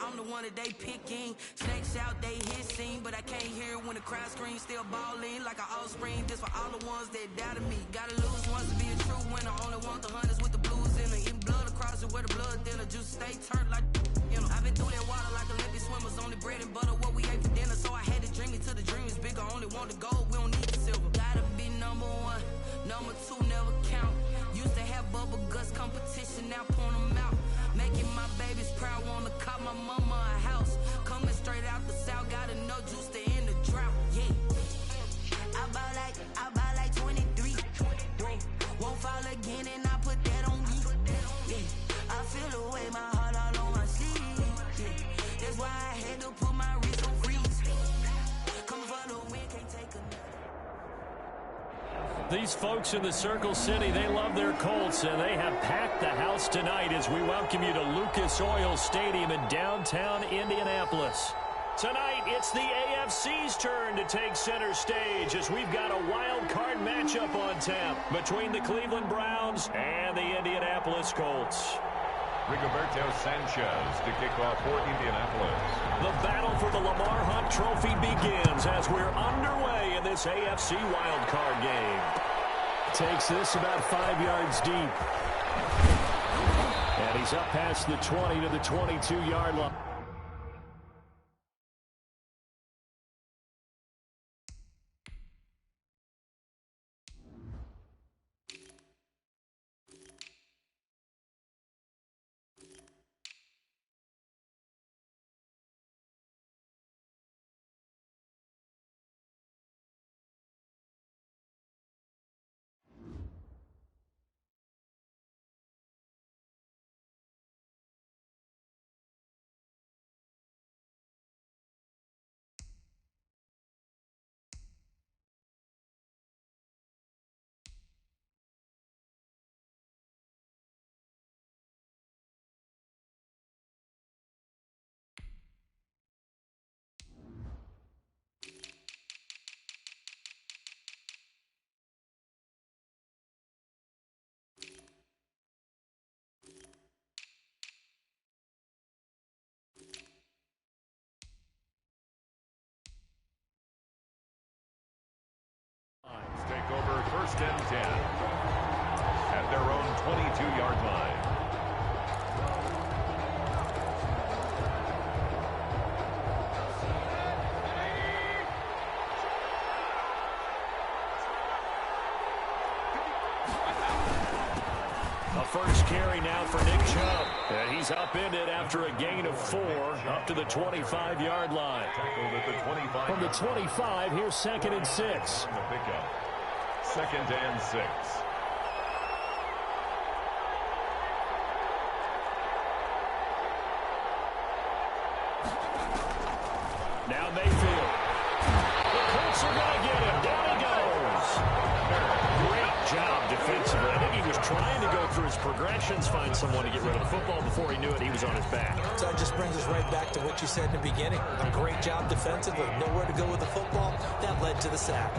I'm the one that they picking. Snakes out, they hissing, but I can't hear when the crowd screams. Still balling like an offspring. This for all the ones that doubted me. Gotta lose once to be a true winner. Only want the hunters with the blues in it. Eating blood across it where the blood thinner. Juice stay turned like, you know. I've been through that water like Olympic swimmers. Only bread and butter what we ate for dinner. So I had to dream it till the dream is bigger. Only want the gold, we don't need the silver. Gotta be number one, number two never count. Used to have bubble guts competition, now point them out. Making my babies proud, wanna cop my mama a house. Coming straight out the south, got enough juice to end the drought. Yeah, I buy like 23. Won't fall again, and I put that on me. Yeah, I feel the way, my heart all on my sleeve. Yeah, that's why I had to put my wrist on freeze. Coming for the win, can't take a. These folks in the Circle City, they love their Colts, and they have packed the house tonight as we welcome you to Lucas Oil Stadium in downtown Indianapolis. Tonight, it's the AFC's turn to take center stage as we've got a wild card matchup on tap between the Cleveland Browns and the Indianapolis Colts. Rigoberto Sanchez to kick off for Indianapolis. The battle for the Lamar Hunt Trophy begins as we're underway in this AFC wildcard game. Takes this about 5 yards deep. And he's up past the 20 to the 22-yard line. Take over 1st and 10 at their own 22-yard line. A first carry now for Nick Chubb. And he's upended after a gain of 4 up to the 25-yard line. Tackled at the 25. From the 25, here's 2nd and 6. The pickup. 2nd and 6. Now Mayfield. The Colts are going to get him. Down he goes. Great job defensively. I think he was trying to go through his progressions, find someone to get rid of the football. Before he knew it, he was on his back. So that just brings us right back to what you said in the beginning. A great job defensively. Nowhere to go with the football. That led to the sack.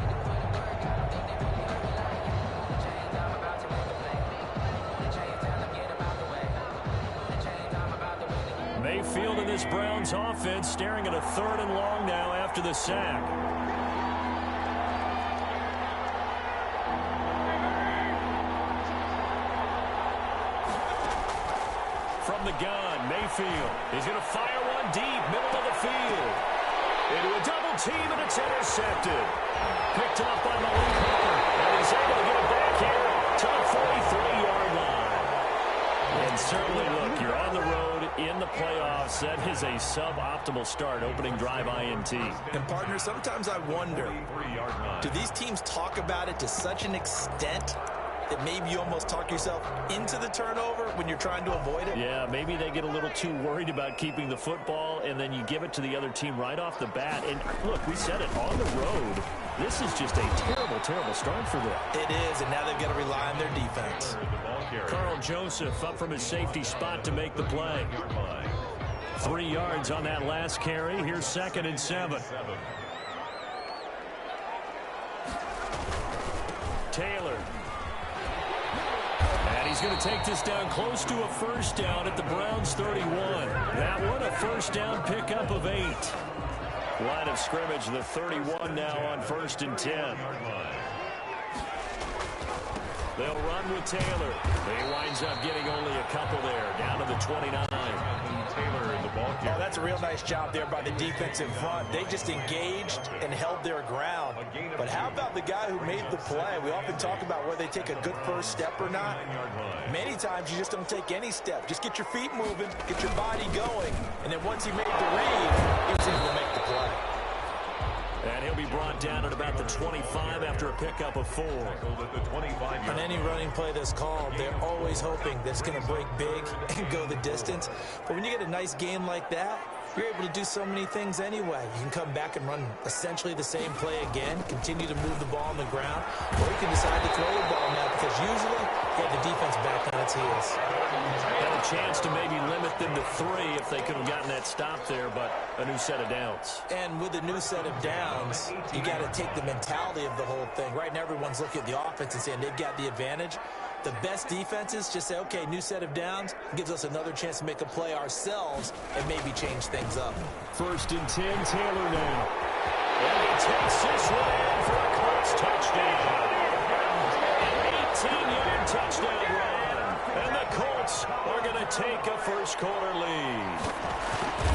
Mayfield in this Browns offense staring at a 3rd and long now after the sack. From the gun, Mayfield is going to fire one deep, middle of the field. Into a double team, and it's intercepted. Picked up by Malik Hooker, and he's able to get it back here to the 43-yard line. And certainly, look, you're on the road in the playoffs. That is a suboptimal start, opening drive INT. And, partner, sometimes I wonder, do these teams talk about it to such an extent that maybe you almost talk yourself into the turnover when you're trying to avoid it? Yeah, maybe they get a little too worried about keeping the football, and then you give it to the other team right off the bat. And, look, we said it, on the road, this is just a terrible, terrible start for them. It is, and now they've got to rely on their defense. Carl Joseph up from his safety spot to make the play. 3 yards on that last carry. Here's 2nd and 7. Taylor. And he's going to take this down close to a first down at the Browns 31. That one a first down pickup of 8. Line of scrimmage, the 31 now on 1st and 10. They'll run with Taylor. He winds up getting only a couple there, down to the 29. Taylor in the ball game. Oh, that's a real nice job there by the defensive front. They just engaged and held their ground. But how about the guy who made the play? We often talk about whether they take a good first step or not. Many times you just don't take any step. Just get your feet moving, get your body going, and then once he made the read, he was able to make the play. And he'll be brought down at about the 25 after a pickup of 4. On any running play that's called, they're always hoping that it's going to break big and go the distance. But when you get a nice game like that, you're able to do so many things anyway. You can come back and run essentially the same play again, continue to move the ball on the ground, or you can decide to throw the ball now because usually you have the defense back on its heels. Had a chance to maybe limit them to 3 if they could have gotten that stop there, but a new set of downs. And with a new set of downs, you got to take the mentality of the whole thing. Right now, everyone's looking at the offense and saying they've got the advantage. The best defenses just say, okay, new set of downs, gives us another chance to make a play ourselves and maybe change things up. 1st and 10, Taylor now. And he takes this one in for a close touchdown. An 18-yard touchdown run. And the Colts are going to take a first-quarter lead.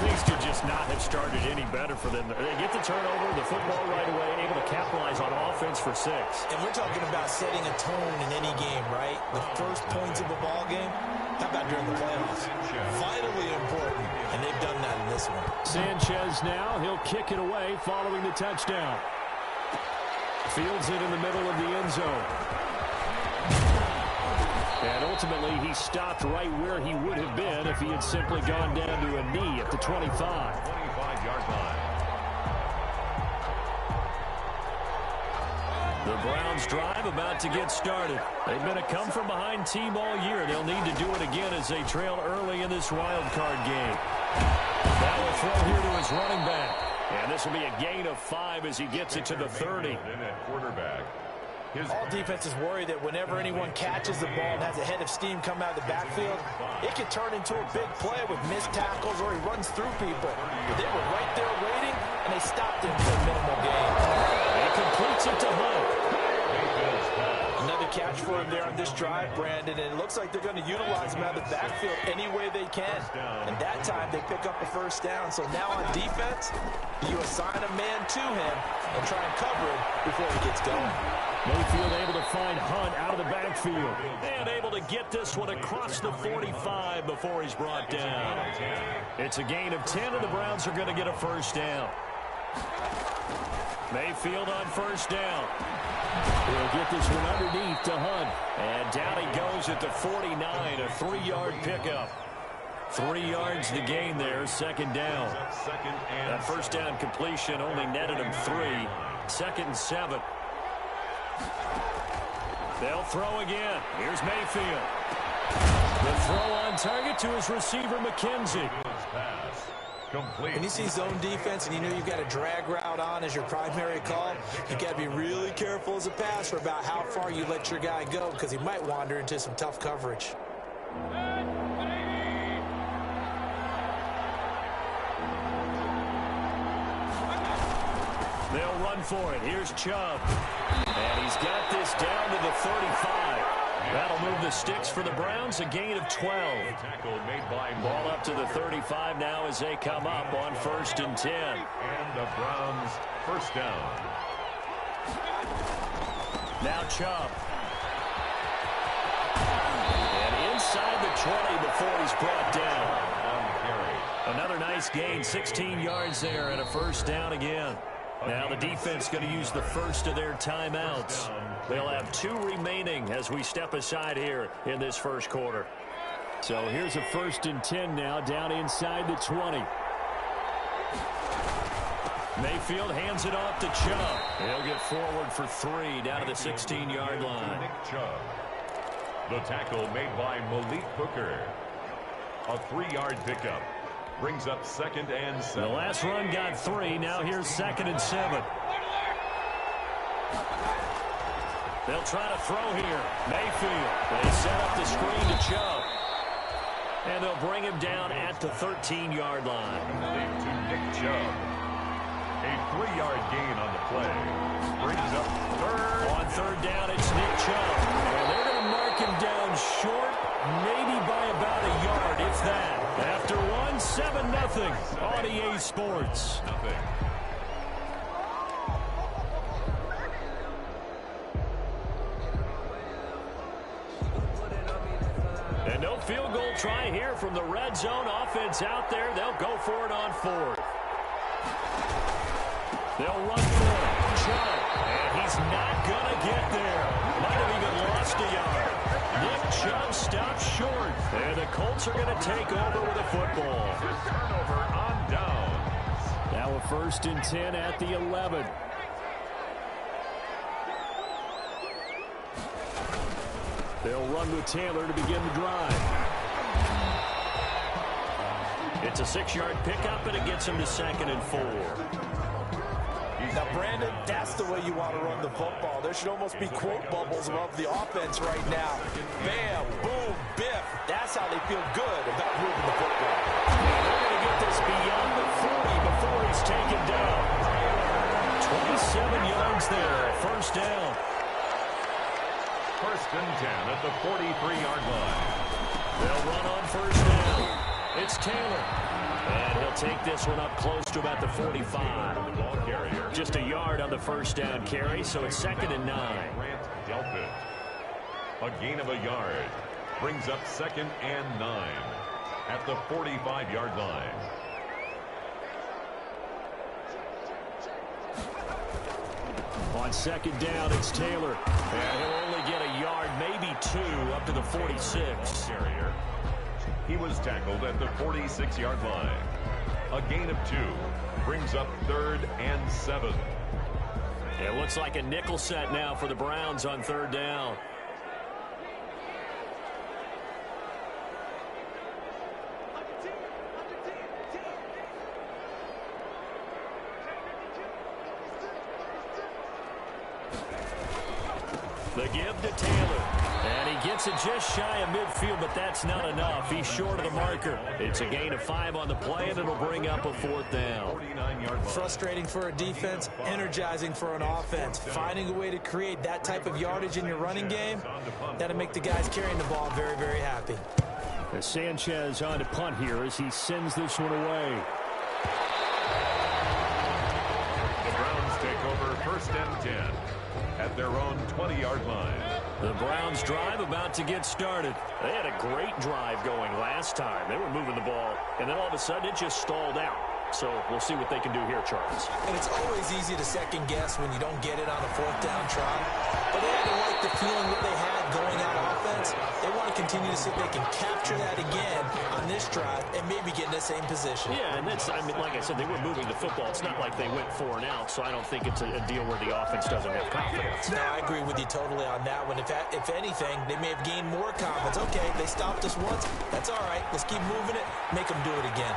Things could just not have started any better for them. They get the turnover, the football right away, able to capitalize on offense for 6. And we're talking about setting a tone in any game, right? The first points of a ball game, how about during the playoffs? Vitally important, and they've done that in this one. Sanchez now, he'll kick it away following the touchdown. Fields it in the middle of the end zone. And ultimately, he stopped right where he would have been if he had simply gone down to a knee at the 25. 25-yard line. The Browns drive about to get started. They've been a come-from-behind team all year. They'll need to do it again as they trail early in this wild card game. Now will throw here to his running back. And this will be a gain of 5 as he gets it to the 30. Quarterback. All defenses worry that whenever anyone catches the ball and has a head of steam come out of the backfield, it could turn into a big play with missed tackles or he runs through people. But they were right there waiting, and they stopped him for a minimal gain. He completes it to Hunt. Another catch for him there on this drive, Brandon, and it looks like they're going to utilize him out of the backfield any way they can. And that time, they pick up a first down. So now on defense, you assign a man to him and try and cover him before he gets going. Mayfield able to find Hunt out of the backfield. And able to get this one across the 45 before he's brought down. It's a gain of 10, and the Browns are going to get a first down. Mayfield on first down. He'll get this one underneath to Hunt. And down he goes at the 49, a 3-yard pickup. 3 yards the gain there, second down. That first down completion only netted him 3. 2nd and 7. They'll throw again. Here's Mayfield. The throw on target to his receiver, McKenzie. When you see zone defense and you know you've got a drag route on as your primary call, you got to be really careful as a passer about how far you let your guy go because he might wander into some tough coverage. They'll run for it. Here's Chubb. And he's got this down to the 35. That'll move the sticks for the Browns, a gain of 12. Ball up to the 35 now as they come up on 1st and 10. And the Browns first down. Now Chubb. And inside the 20 before he's brought down. Another nice gain, 16 yards there and a first down again. Now the defense going to use the first of their timeouts. They'll have 2 remaining as we step aside here in this first quarter. So here's a 1st and 10 now down inside the 20. Mayfield hands it off to Chubb. He'll get forward for 3 down to the 16-yard line. Nick Chubb. The tackle made by Malik Hooker. A 3-yard pickup. Brings up 2nd and 7. The last run got 3. Now here's 2nd and 7. They'll try to throw here. Mayfield. They set up the screen to Chubb. And they'll bring him down at the 13-yard line. To Nick Chubb. A 3-yard gain on the play. Brings up third. On third down, it's Nick Chubb. And they're going to mark him down short, maybe by about a yard, if that. After 7-0 on EA Sports. And no field goal try here from the red zone offense out there. They'll go for it on fourth. They'll run for it. Chubb. And he's not going to get there. Might have even lost a yard. Nick Chubb stops short. And the Colts are going to take over with a football. Turnover on downs. Now a 1st and 10 at the 11. They'll run with Taylor to begin the drive. It's a 6-yard pickup, and it gets him to 2nd and 4. Now, Brandon, that's the way you want to run the football. There should almost be quote bubbles above the offense right now. Bam, boom, biff. That's how they feel good about moving the football. They're going to get this beyond the 40 before he's taken down. 27 yards there, 1st down. 1st and 10 at the 43-yard line. They'll run on 1st down. It's Taylor. And he'll take this one up close to about the 45. Just a yard on the 1st down carry, so it's 2nd and 9. Grant dealt it. A gain of a yard. Brings up 2nd and 9 at the 45-yard line. On 2nd down, it's Taylor. And he'll only get a yard, maybe 2, up to the 46. Carrier. He was tackled at the 46-yard line. A gain of 2. Brings up 3rd and 7. It looks like a nickel set now for the Browns on 3rd down. The give to Taylor. And he gets it just shy of midfield, but that's not enough. He's short of the marker. It's a gain of 5 on the play, and it'll bring up a 4th down. Frustrating for a defense, energizing for an offense. Finding a way to create that type of yardage in your running game, that'll make the guys carrying the ball very, very happy. As Sanchez on to punt here as he sends this one away. The Browns take over 1st and 10 at their own 20-yard line. The Browns drive about to get started. They had a great drive going last time. They were moving the ball, and then all of a sudden it just stalled out. So we'll see what they can do here, Charles. And it's always easy to second guess when you don't get it on a 4th down try. But they had to like the feeling that they had going out offense. They want to continue to see if they can capture that again on this drive and maybe get in the same position. Yeah, and that's, I mean, like I said, they were moving the football. It's not like they went 4 and out, so I don't think it's a deal where the offense doesn't have confidence. No, I agree with you totally on that one. If anything, they may have gained more confidence. Okay, they stopped us once. That's all right. Let's keep moving it. Make them do it again.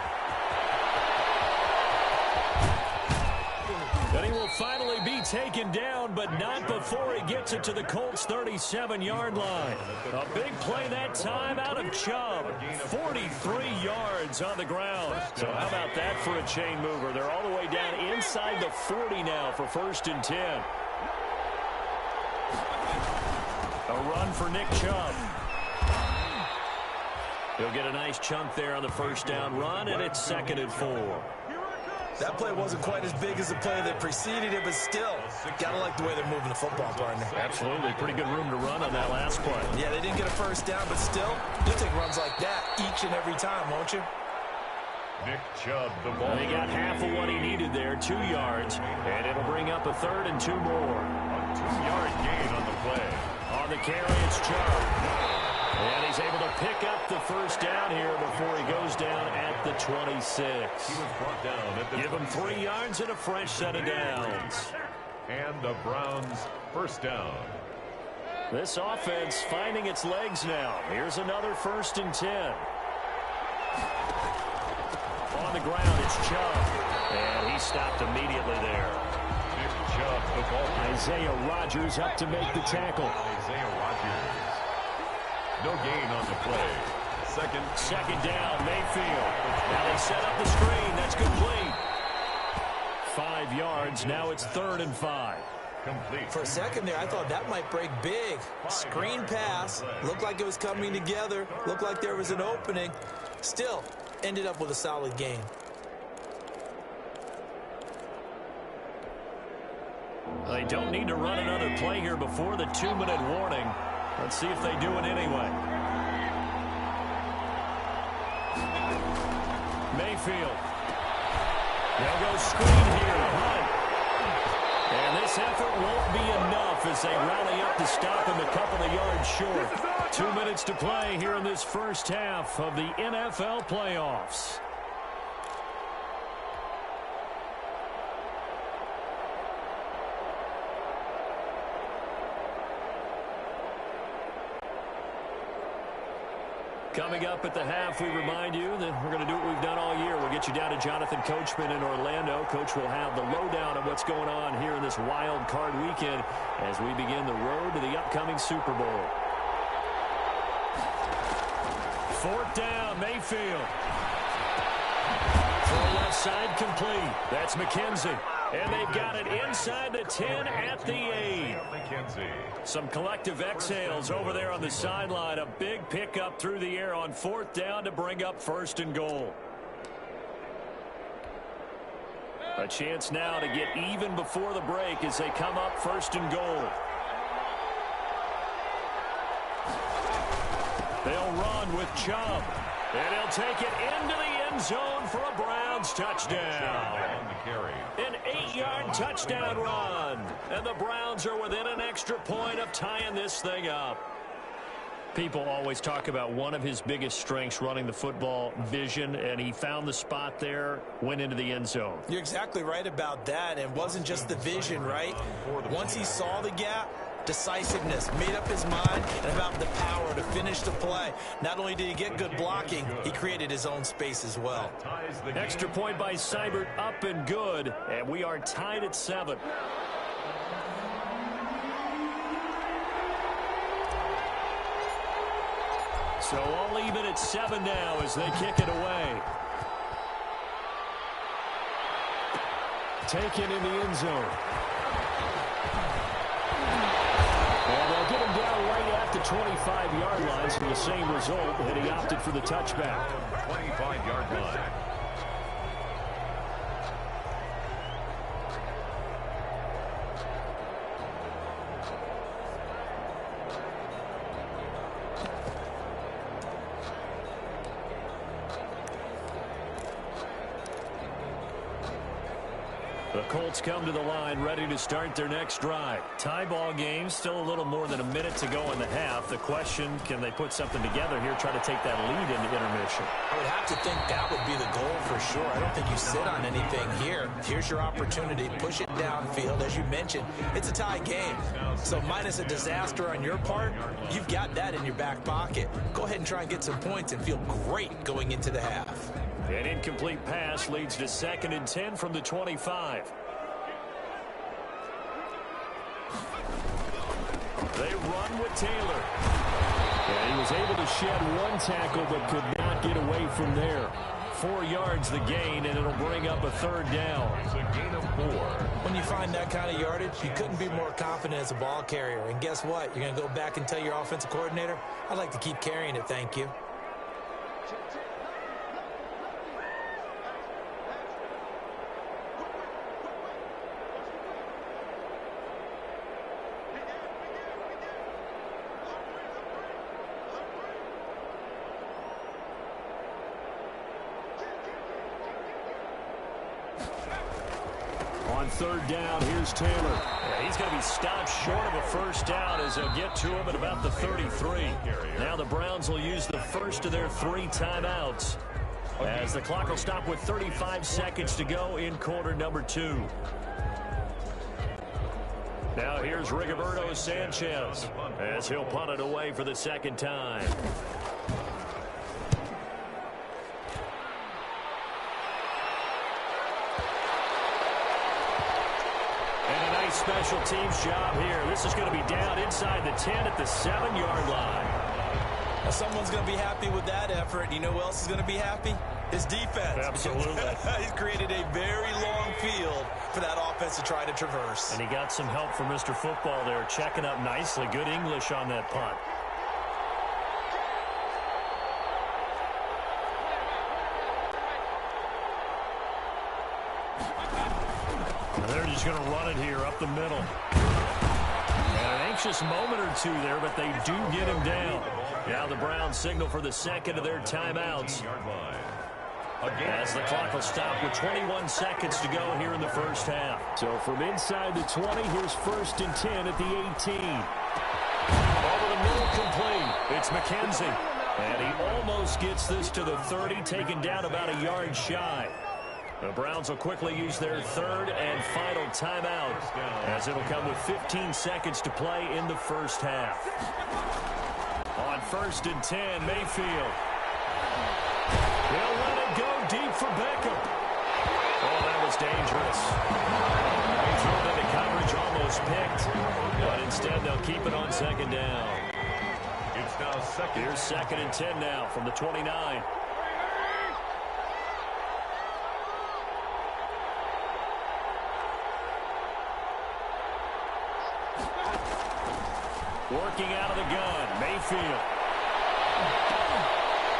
And he will finally be taken down, but not before he gets it to the Colts' 37-yard line. A big play that time out of Chubb. 43 yards on the ground. So how about that for a chain mover? They're all the way down inside the 40 now for 1st and 10. A run for Nick Chubb. He'll get a nice chunk there on the 1st down run, and it's 2nd and 4. That play wasn't quite as big as the play that preceded it, but still, gotta like the way they're moving the football, partner. Absolutely. Pretty good room to run on that last play. Yeah, they didn't get a 1st down, but still, you'll take runs like that each and every time, won't you? Nick Chubb, the ball. He got half of what he needed there, 2 yards, and it'll bring up a 3rd and 2 more. A 2-yard gain on the play. On the carry, it's Chubb. And he's able to pick up the 1st down here before he goes down at the 26. He was brought down at the Give him 3 yards and a fresh set of downs. And the Browns' 1st down. This offense finding its legs now. Here's another 1st and 10. On the ground, it's Chubb. And he stopped immediately there. Nick Chubb Isaiah Rodgers up to make the tackle. Isaiah Rodgers. No gain on the play. Second down, Mayfield. Now they set up the screen. That's complete. 5 yards. Now it's 3rd and 5. Complete. For a second there, I thought that might break big. Screen pass. Looked like it was coming together. Looked like there was an opening. Still, ended up with a solid game. They don't need to run another play here before the 2-minute warning. Let's see if they do it anyway. Mayfield. They'll go screen here. Hunt. And this effort won't be enough as they rally up to stop him a couple of yards short. 2 minutes to play here in this first half of the NFL playoffs. Coming up at the half, we remind you that we're going to do what we've done all year. We'll get you down to Jonathan Coachman in Orlando. Coach will have the lowdown of what's going on here in this wild card weekend as we begin the road to the upcoming Super Bowl. 4th down, Mayfield. Throw left side complete. That's McKenzie. And they've got it inside the 10 at the 8. Some collective exhales over there on the sideline. A big pickup through the air on 4th down to bring up 1st and goal. A chance now to get even before the break as they come up 1st and goal. They'll run with Chubb. And he'll take it into the end zone for a Browns touchdown. An 8-yard touchdown run. And the Browns are within an extra point of tying this thing up. People always talk about one of his biggest strengths running the football, vision, and he found the spot there, went into the end zone. You're exactly right about that. It wasn't just the vision, right? Once he saw the gap, decisiveness, made up his mind, and about the power to finish the play. Not only did he get good blocking, he created his own space as well. Extra point by Seibert, up and good, and we are tied at 7. So all even at 7 now as they kick it away. Taken in the end zone. And they'll get him down right at the 25-yard line, so the same result, and he opted for the touchback. 25-yard line. The Colts come to the line ready to start their next drive. Tie ball game, still a little more than a minute to go in the half. The question, can they put something together here, try to take that lead into intermission? I would have to think that would be the goal for sure. I don't think you sit on anything here. Here's your opportunity. Push it downfield. As you mentioned, it's a tie game. So minus a disaster on your part, you've got that in your back pocket. Go ahead and try and get some points and feel great going into the half. An incomplete pass leads to 2nd and 10 from the 25. They run with Taylor. And he was able to shed one tackle but could not get away from there. 4 yards the gain, and it'll bring up a 3rd down. It's a gain of 4. When you find that kind of yardage, you couldn't be more confident as a ball carrier. And guess what? You're going to go back and tell your offensive coordinator, I'd like to keep carrying it, thank you. On 3rd down, here's Taylor. Yeah, he's going to be stopped short of a 1st down as they'll get to him at about the 33. Now the Browns will use the first of their 3 timeouts as the clock will stop with 35 seconds to go in quarter number 2. Now here's Rigoberto Sanchez as he'll punt it away for the 2nd time. nice special teams job here. This is going to be down inside the 10 at the 7-yard line. Now, someone's going to be happy with that effort. You know who else is going to be happy? His defense. Absolutely. He's created a very long field for that offense to try to traverse. And he got some help from Mr. Football there, checking up nicely. Good English on that punt. And they're just going to run it here up the middle. And an anxious moment or two there, but they do get him down. Now the Browns signal for the second of their timeouts, as the clock will stop with 21 seconds to go here in the first half. So from inside the 20, here's 1st and 10 at the 18. Over the middle, complete. It's McKenzie. And he almost gets this to the 30, taken down about a yard shy. The Browns will quickly use their 3rd and final timeout, as it'll come with 15 seconds to play in the first half. On 1st and 10, Mayfield. He'll let it go deep for Beckham. Oh, that was dangerous. They threw it into coverage, almost picked. But instead, they'll keep it on 2nd down. It's now second. Here's 2nd and 10 now from the 29. Working out of the gun, Mayfield.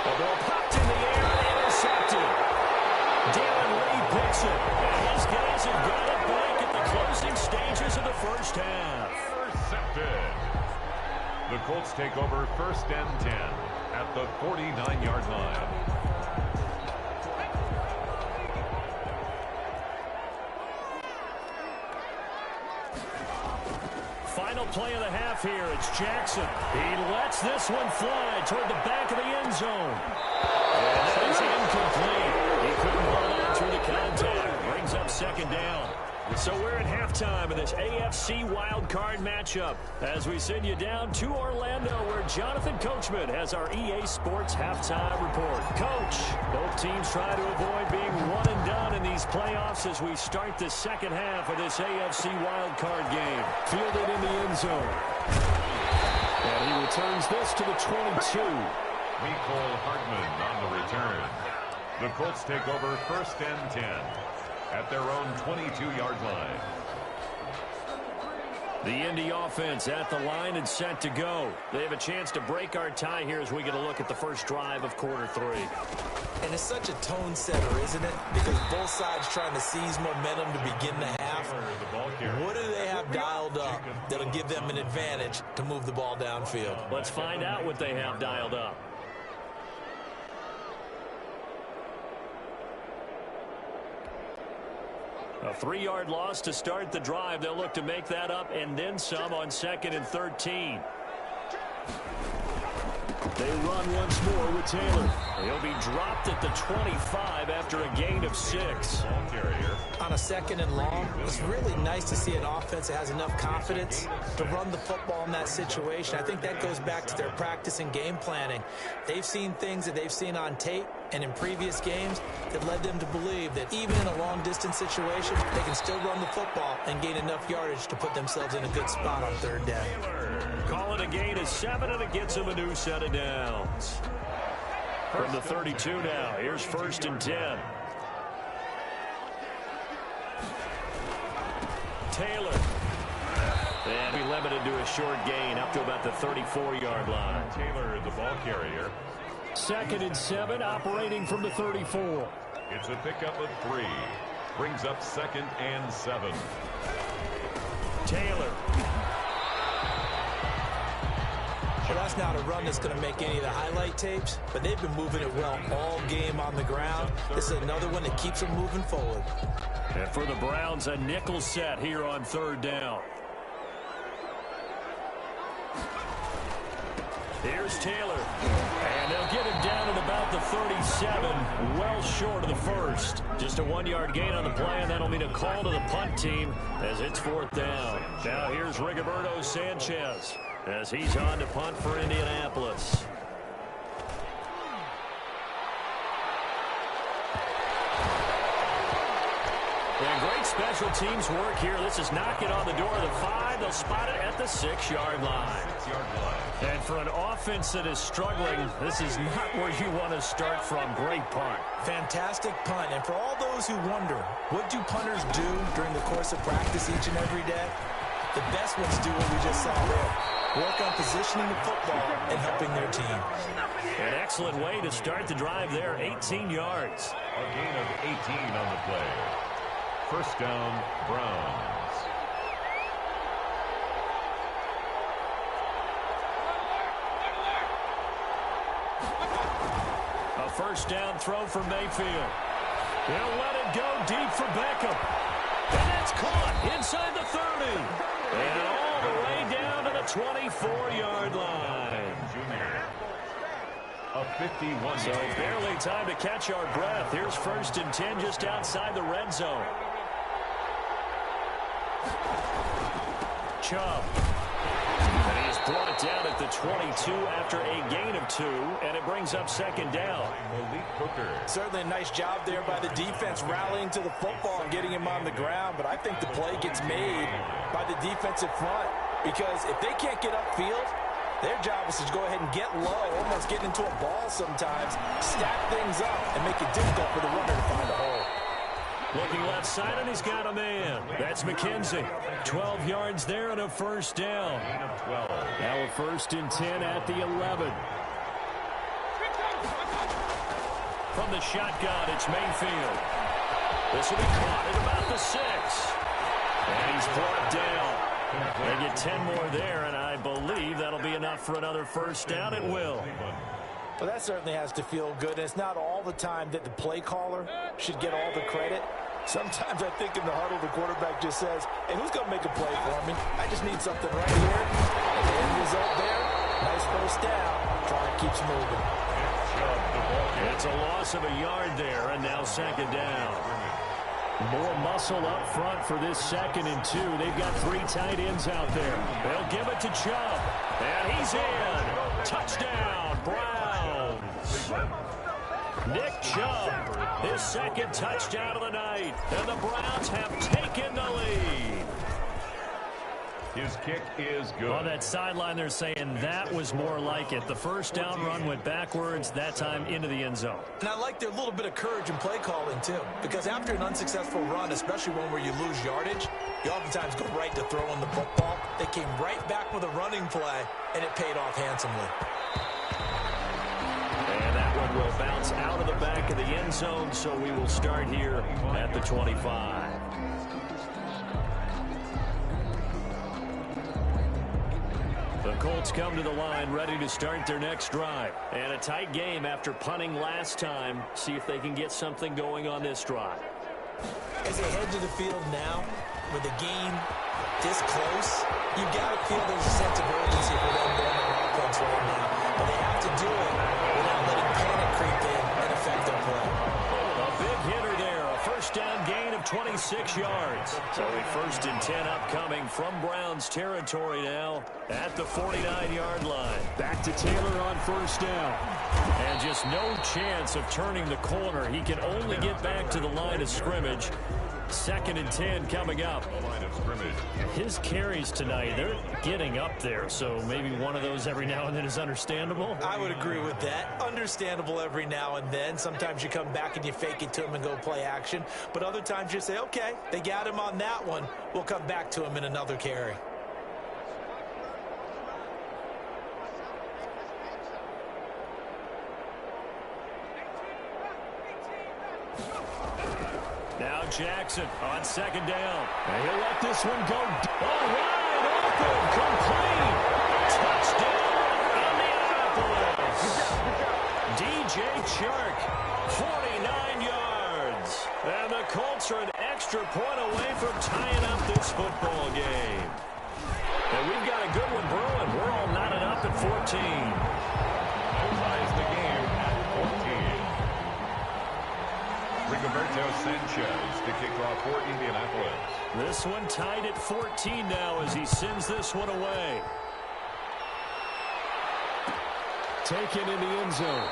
The ball popped in the air and intercepted. Darren Lee picks it. And his guys have got it back at the closing stages of the first half. Intercepted. The Colts take over 1st and 10 at the 49-yard line. Final play of the half here. It's Jackson. He lets this one fly toward the back of the end zone. And that is incomplete. He couldn't hold on through the contact. Brings up 2nd down. So we're at halftime of this AFC wildcard matchup as we send you down to Orlando, where Jonathan Coachman has our EA Sports halftime report. Coach, both teams try to avoid being one and done in these playoffs as we start the second half of this AFC wildcard game. Fielded in the end zone. And he returns this to the 22. Mecole Hardman on the return. The Colts take over 1st and 10 at their own 22-yard line. The Indy offense at the line and set to go. They have a chance to break our tie here as we get a look at the first drive of quarter 3. And it's such a tone setter, isn't it? Because both sides trying to seize momentum to begin the half. What do they have dialed up that'll give them an advantage to move the ball downfield? Let's find out what they have dialed up. A 3-yard loss to start the drive. They'll look to make that up and then some on 2nd and 13. They run once more with Taylor. He'll be dropped at the 25 after a gain of 6. On a 2nd and long, it's really nice to see an offense that has enough confidence to run the football in that situation. I think that goes back to their practice and game planning. They've seen things that they've seen on tape and in previous games that led them to believe that even in a long-distance situation, they can still run the football and gain enough yardage to put themselves in a good spot on 3rd down. Call it a gain of 7, and it gets them a new set of downs. From the 32 now, here's 1st and 10. Taylor. And be limited to a short gain up to about the 34-yard line. Taylor, the ball carrier. 2nd and 7, operating from the 34. It's a pickup of 3. Brings up 2nd and 7. Taylor. Well, that's not a run that's going to make any of the highlight tapes, but they've been moving it well all game on the ground. This is another one that keeps them moving forward. And for the Browns, a nickel set here on 3rd down. Here's Taylor. And they'll get him down at about the 37, well short of the 1st. Just a 1-yard gain on the play, and that'll mean a call to the punt team as it's 4th down. Now here's Rigoberto Sanchez as he's on to punt for Indianapolis. And great special teams work here. This is knocking on the door of the 5. They'll spot it at the 6-yard line. 6-yard line. And for an offense that is struggling, this is not where you want to start from. Great punt. Fantastic punt. And for all those who wonder, what do punters do during the course of practice each and every day? The best ones do what we just saw there. Work on positioning the football and helping their team. An excellent way to start the drive there, 18 yards. A gain of 18 on the play. First down, Browns. A first down throw for Mayfield. He'll let it go deep for Beckham. And it's caught inside the 30. And all the way down to the 24-yard line. A 51. So barely time to catch our breath. Here's first and 10 just outside the red zone. Chubb. And he's brought down at the 22 after a gain of 2, and it brings up second down. Malik Hooker. Certainly a nice job there by the defense rallying to the football and getting him on the ground, but I think the play gets made by the defensive front because if they can't get upfield, their job is to go ahead and get low, almost get into a ball sometimes, stack things up, and make it difficult for the runner to find a hole. Looking left side, and he's got a man. That's McKenzie. 12 yards there and a first down. Now a first and 10 at the 11. From the shotgun, it's Mayfield. This will be caught at about the 6. And he's brought down. They get 10 more there, and I believe that'll be enough for another first down. It will. Well, that certainly has to feel good. It's not all the time that the play caller should get all the credit. Sometimes I think in the huddle, the quarterback just says, hey, who's going to make a play for me? I just need something right here. And the end result there, nice first down. Try to keep moving. It's a loss of a yard there, and now second down. More muscle up front for this second and 2. They've got 3 tight ends out there. They'll give it to Chubb. And he's in. Touchdown, Browns. Nick Chubb, his second touchdown of the night. And the Browns have taken the lead. His kick is good. On that sideline, they're saying that was more like it. The first down run went backwards, that time into the end zone. And I like their little bit of courage in play calling, too. Because after an unsuccessful run, especially one where you lose yardage, you oftentimes go right to throwing the football. They came right back with a running play, and it paid off handsomely. And that one will bounce out of the back of the end zone, so we will start here at the 25. The Colts come to the line ready to start their next drive. And a tight game after punting last time. See if they can get something going on this drive. As they head to the field now, with the game this close, you've got to feel there's a sense of urgency for them going on offense right now. But they have to do it without letting panic creep in and affect their play. A big hitter there. A first down gain of 26 yards. So a first and 10 upcoming from Browns territory now at the 49-yard line. Back to Taylor on first down. And just no chance of turning the corner. He can only get back to the line of scrimmage. Second and 10 coming up. His carries tonight, they're getting up there, so maybe one of those every now and then is understandable. I would agree with that. Understandable every now and then. Sometimes you come back and you fake it to him and go play action. But other times you say, okay, they got him on that one. We'll come back to him in another carry. Now Jackson on second down. And he'll let this one go. All wide open, complete. Touchdown, Indianapolis. DJ Chark, 49 yards. And the Colts are an extra point away from tying up this football game. And we've got a good one brewing. We're all knotted up at 14. Ties the game at 14. Rigoberto Sanchez to kick off for Indianapolis. This one tied at 14 now as he sends this one away. Taken in the end zone.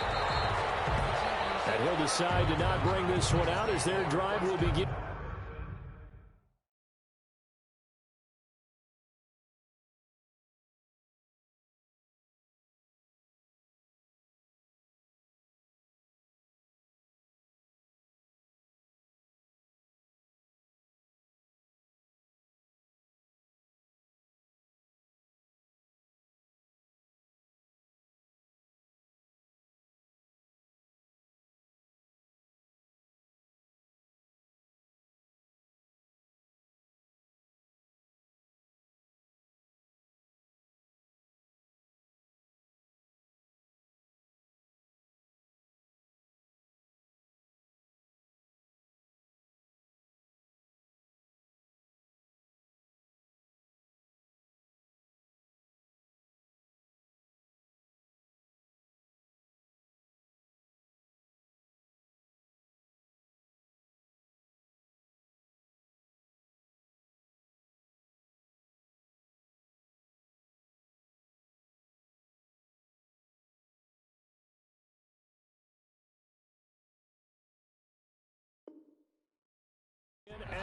And he'll decide to not bring this one out as their drive will begin.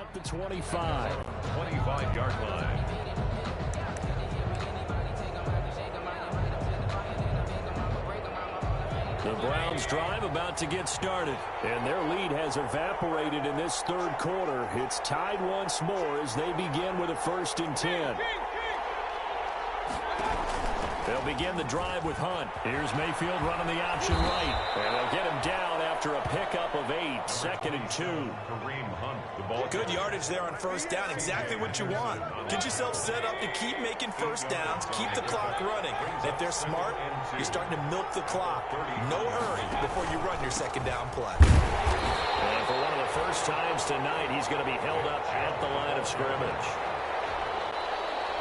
up the 25. 25-yard line. The Browns drive about to get started, and their lead has evaporated in this third quarter. It's tied once more as they begin with a 1st and 10. They'll begin the drive with Hunt. Here's Mayfield running the option right. And they'll get him down after a pickup of 8. 2nd and 2. Kareem Hunt, the ball. Good yardage there on 1st down. Exactly what you want. Get yourself set up to keep making 1st downs. Keep the clock running. And if they're smart, you're starting to milk the clock. No hurry before you run your 2nd down play. And for one of the first times tonight, he's going to be held up at the line of scrimmage.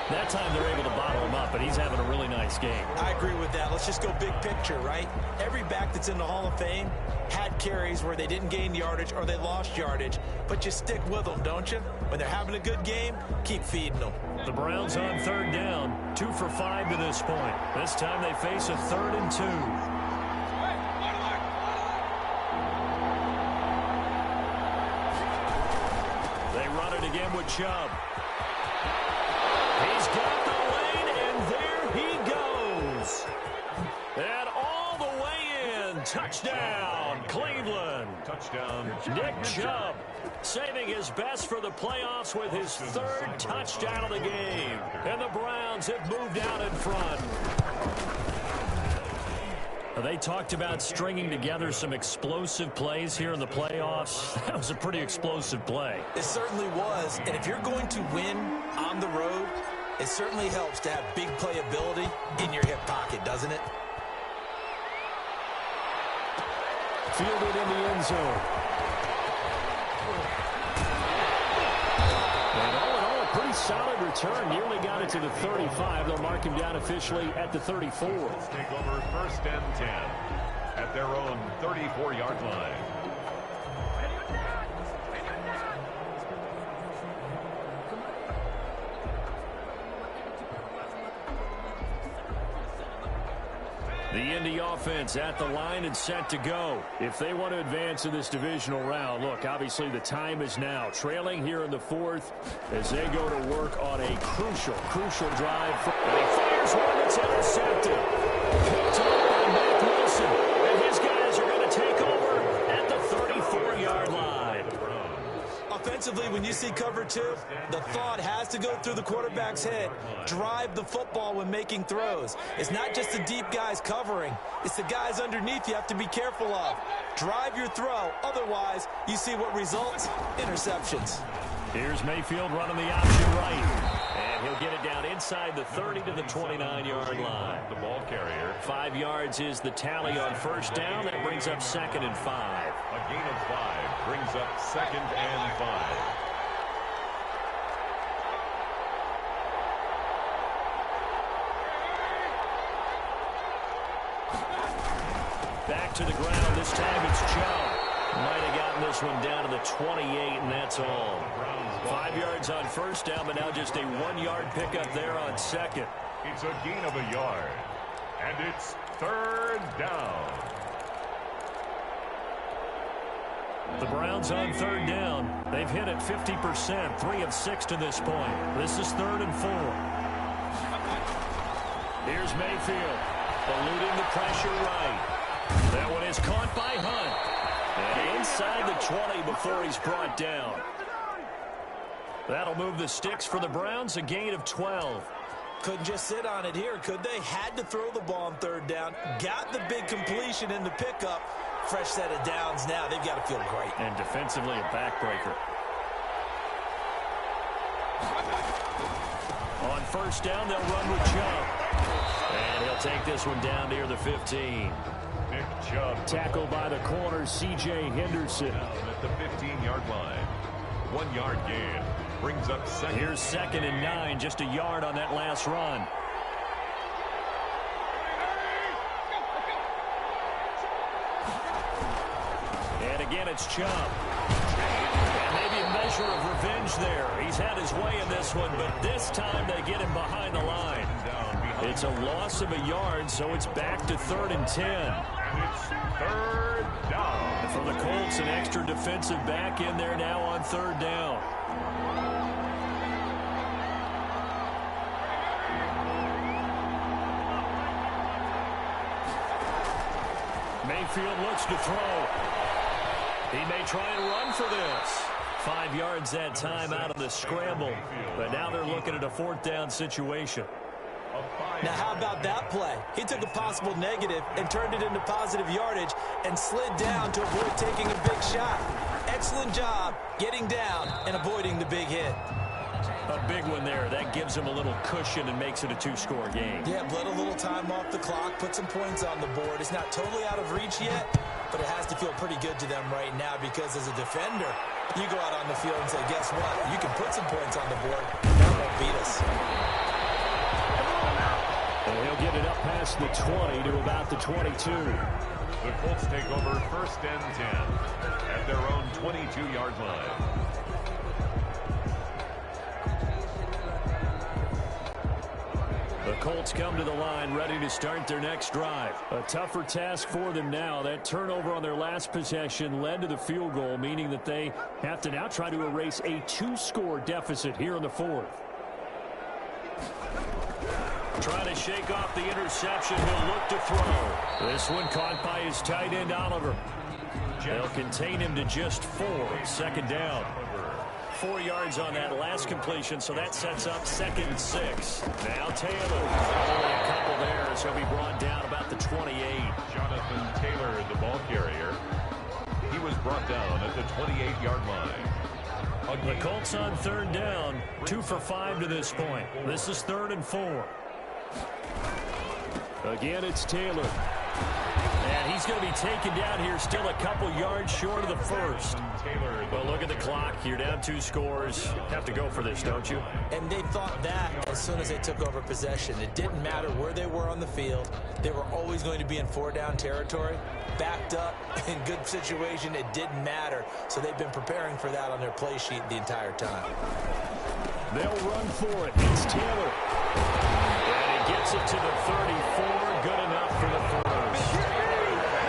That time they're able to bottle him up, but he's having a really nice game. I agree with that. Let's just go big picture, right? Every back that's in the Hall of Fame had carries where they didn't gain yardage or they lost yardage, but you stick with them, don't you? When they're having a good game, keep feeding them. The Browns on 3rd down, 2 for 5 to this point. This time they face a 3rd and 2. They run it again with Chubb. He's got the lane, and there he goes. And all the way in. Touchdown, Cleveland. Touchdown. Nick Chubb saving his best for the playoffs with his 3rd touchdown of the game. And the Browns have moved out in front. They talked about stringing together some explosive plays here in the playoffs. That was a pretty explosive play. It certainly was. And if you're going to win on the road, it certainly helps to have big playability in your hip pocket, doesn't it? Fielded in the end zone. And all in all, a pretty solid return. Nearly got it to the 35. They'll mark him down officially at the 34. Let's take over 1st and 10 at their own 34-yard line. The Indy offense at the line and set to go. If they want to advance in this divisional round, look, obviously the time is now. Trailing here in the 4th as they go to work on a crucial drive. And he fires one that's intercepted. Picked up by Matt Wilson. And his guys are going to take over at the 34-yard line. Offensively, when you see cover 2, the thought has to go through the quarterback's head. Drive the football when making throws. It's not just the deep guys covering. It's the guys underneath you have to be careful of. Drive your throw. Otherwise, you see what results? Interceptions. Here's Mayfield running the option right. And he'll get it down inside the 30 to the 29-yard line. The ball carrier. 5 yards is the tally on 1st down. That brings up 2nd and 5. A gain of 5 brings up 2nd and 5. Back to the ground. This time it's Chubb. Might have gotten this one down to the 28, and that's all. 5 yards on 1st down, but now just a 1-yard pickup there on 2nd. It's a gain of a yard. And it's 3rd down. The Browns on 3rd down. They've hit it 50%, 3 of 6 to this point. This is 3rd and 4. Here's Mayfield, eluding the pressure right. That one is caught by Hunt. And inside the 20 before he's brought down. That'll move the sticks for the Browns, a gain of 12. Couldn't just sit on it here, could they? Had to throw the ball on 3rd down. Got the big completion in the pickup. Fresh set of downs now. They've got to feel great. And defensively, a backbreaker. On 1st down, they'll run with Chubb. And he'll take this one down near the 15. Nick Chubb. Tackled by the corner, C.J. Henderson. At the 15-yard line. 1-yard gain. Brings up 2nd. Here's 2nd and 9, just a yard on that last run. And again, it's Chubb. And maybe a measure of revenge there. He's had his way in this one, but this time they get him behind the line. It's a loss of a yard, so it's back to 3rd and 10. And it's 3rd down. For the Colts, an extra defensive back in there now on 3rd down. Mayfield looks to throw. He may try and run for this. 5 yards that time out of the scramble. But now they're looking at a 4th down situation. Now, how about that play? He took a possible negative and turned it into positive yardage and slid down to avoid taking a big shot. Excellent job getting down and avoiding the big hit. A big one there. That gives him a little cushion and makes it a 2-score game. Yeah, bled a little time off the clock, put some points on the board. It's not totally out of reach yet, but it has to feel pretty good to them right now because as a defender, you go out on the field and say, guess what? You can put some points on the board. That won't beat us. And he'll get it up past the 20 to about the 22. The Colts take over 1st and 10 at their own 22-yard line. The Colts come to the line ready to start their next drive. A tougher task for them now. That turnover on their last possession led to the field goal, meaning that they have to now try to erase a 2-score deficit here in the 4th. Trying to shake off the interception. He'll look to throw. This one caught by his tight end, Oliver. They'll contain him to just 4. 2nd down. 4 yards on that last completion, so that sets up 2nd and 6. Now Taylor. Only a couple there, so he'll be brought down about the 28. Jonathan Taylor, the ball carrier. He was brought down at the 28-yard line. The Colts on 3rd down, 2 for 5 to this point. This is 3rd and 4. Again, it's Taylor. And he's going to be taken down here still a couple yards short of the 1st. Well, look at the clock. You're down 2 scores. Have to go for this, don't you? And they thought that as soon as they took over possession. It didn't matter where they were on the field. They were always going to be in 4-down territory. Backed up, in good situation, it didn't matter. So they've been preparing for that on their play sheet the entire time. They'll run for it. It's Taylor. And he gets it to the 34. Good enough for the 1st.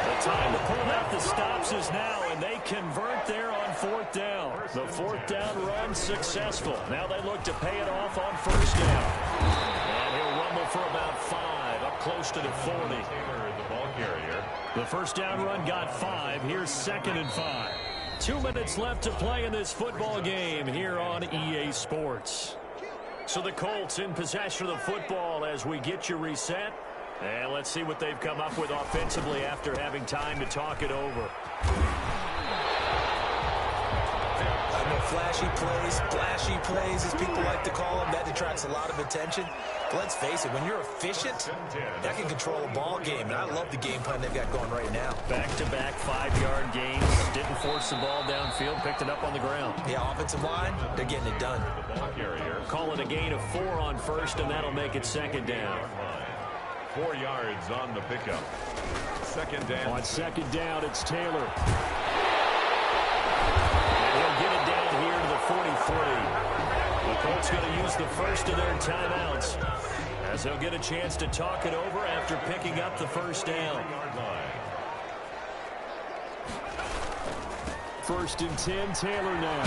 The time to pull out the stops is now, and they convert there on 4th down. The 4th down run successful. Now they look to pay it off on 1st down. And he'll rumble for about 5, up close to the 40. The ball carrier. The 1st down run got 5. Here's 2nd and 5. 2 minutes left to play in this football game here on EA Sports. So the Colts in possession of the football as we get you reset. And let's see what they've come up with offensively after having time to talk it over. Flashy plays, as people like to call them, that detracts a lot of attention. But let's face it, when you're efficient, that can control a ball game. And I love the game plan they've got going right now. Back-to-back 5-yard gains. Didn't force the ball downfield, picked it up on the ground. Yeah, offensive line, they're getting it done. The ball carrier. Call it a gain of 4 on 1st, and that'll make it 2nd down. 4 yards on the pickup. 2nd down. On 2nd down, it's Taylor. And he'll get it down here to the 43. The Colts going to use the first of their timeouts as they'll get a chance to talk it over after picking up the 1st down. 1st and 10, Taylor now.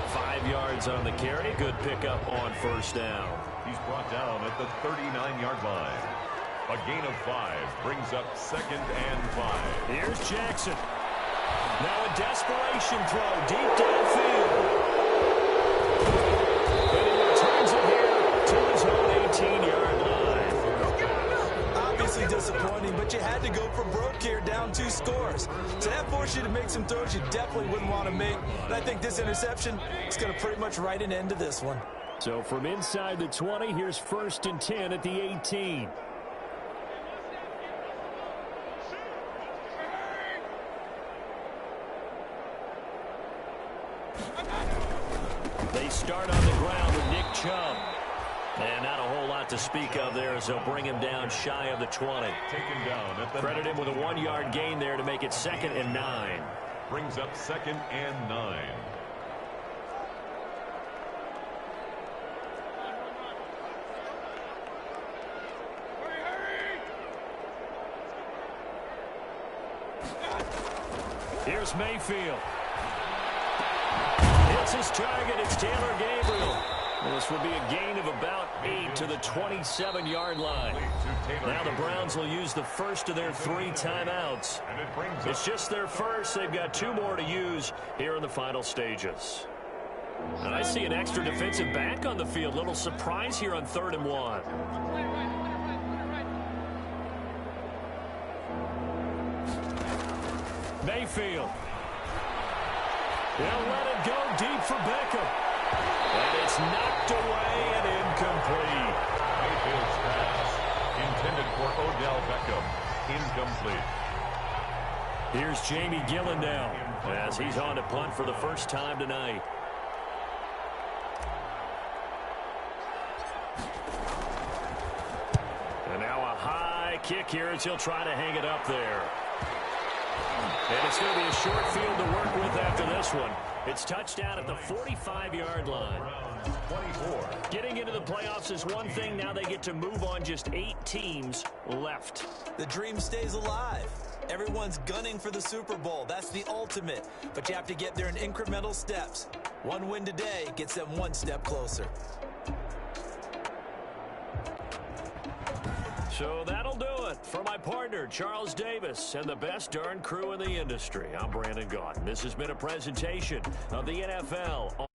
5 yards on the carry. Good pickup on 1st down. He's brought down at the 39-yard line. A gain of 5 brings up 2nd and 5. Here's Jackson. Now a desperation throw deep downfield. And he returns it here to his own 18-yard line. Obviously disappointing, but you had to go for broke here, down 2 scores. So that forced you to make some throws you definitely wouldn't want to make. And I think this interception is going to pretty much write an end to this one. So from inside the 20, here's 1st and 10 at the 18. They start on the ground with Nick Chubb. And not a whole lot to speak of there as they'll bring him down shy of the 20. Taken down at the Credit him with a 1-yard gain there to make it 2nd and 9. Brings up 2nd and 9. Here's Mayfield. his target. It's Taylor Gabriel. Well, this will be a gain of about 8 to the 27-yard line. Now the Browns will use the first of their 3 timeouts. It's just their first. They've got 2 more to use here in the final stages. And I see an extra defensive back on the field. Little surprise here on 3rd and 1. Mayfield. They'll let it go deep for Beckham. And it's knocked away and incomplete. Mayfield's pass intended for Odell Beckham. Incomplete. Here's Jamie Gillen now as he's on to punt for the first time tonight. And now a high kick here as he'll try to hang it up there. And it's going to be a short field to work with after this one. It's touchdown at the 45-yard line. 24. Getting into the playoffs is one thing. Now they get to move on. Just 8 teams left. The dream stays alive. Everyone's gunning for the Super Bowl. That's the ultimate. But you have to get there in incremental steps. One win today gets them 1 step closer. So that'll do it. For my partner, Charles Davis, and the best darn crew in the industry, I'm Brandon Gaudin. This has been a presentation of the NFL.